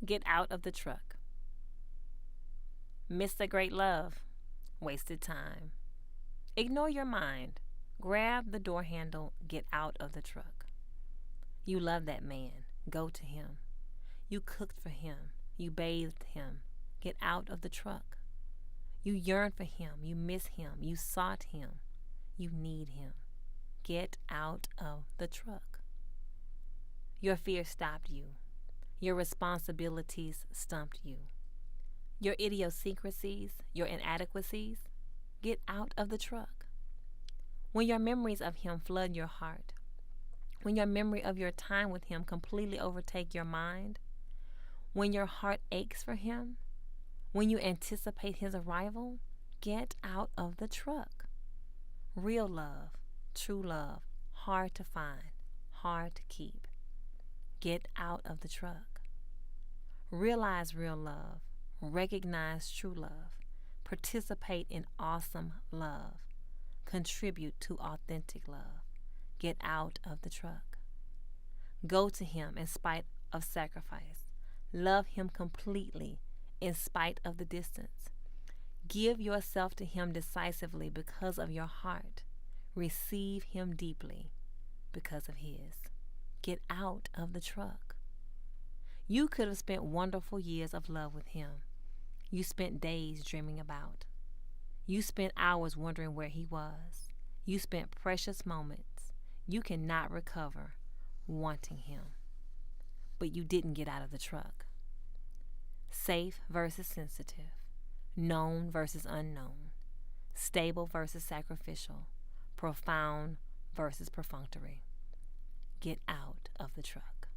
Get out of the truck. Miss a great love. Wasted time. Ignore your mind. Grab the door handle. Get out of the truck. You love that man. Go to him. You cooked for him. You bathed him. Get out of the truck. You yearn for him. You miss him. You sought him. You need him. Get out of the truck. Your fear stopped you. Your responsibilities stumped you. Your idiosyncrasies, your inadequacies, get out of the truck. When your memories of him flood your heart, when your memory of your time with him completely overtake your mind, when your heart aches for him, when you anticipate his arrival, get out of the truck. Real love, true love, hard to find, hard to keep. Get out of the truck. Realize real love. Recognize true love. Participate in awesome love. Contribute to authentic love. Get out of the truck. Go to him in spite of sacrifice. Love him completely in spite of the distance. Give yourself to him decisively because of your heart. Receive him deeply because of his. Get out of the truck. You could have spent wonderful years of love with him. You spent days dreaming about. You spent hours wondering where he was. You spent precious moments you cannot recover wanting him. But you didn't get out of the truck. Safe versus sensitive. Known versus unknown. Stable versus sacrificial. Profound versus perfunctory. Get out of the truck.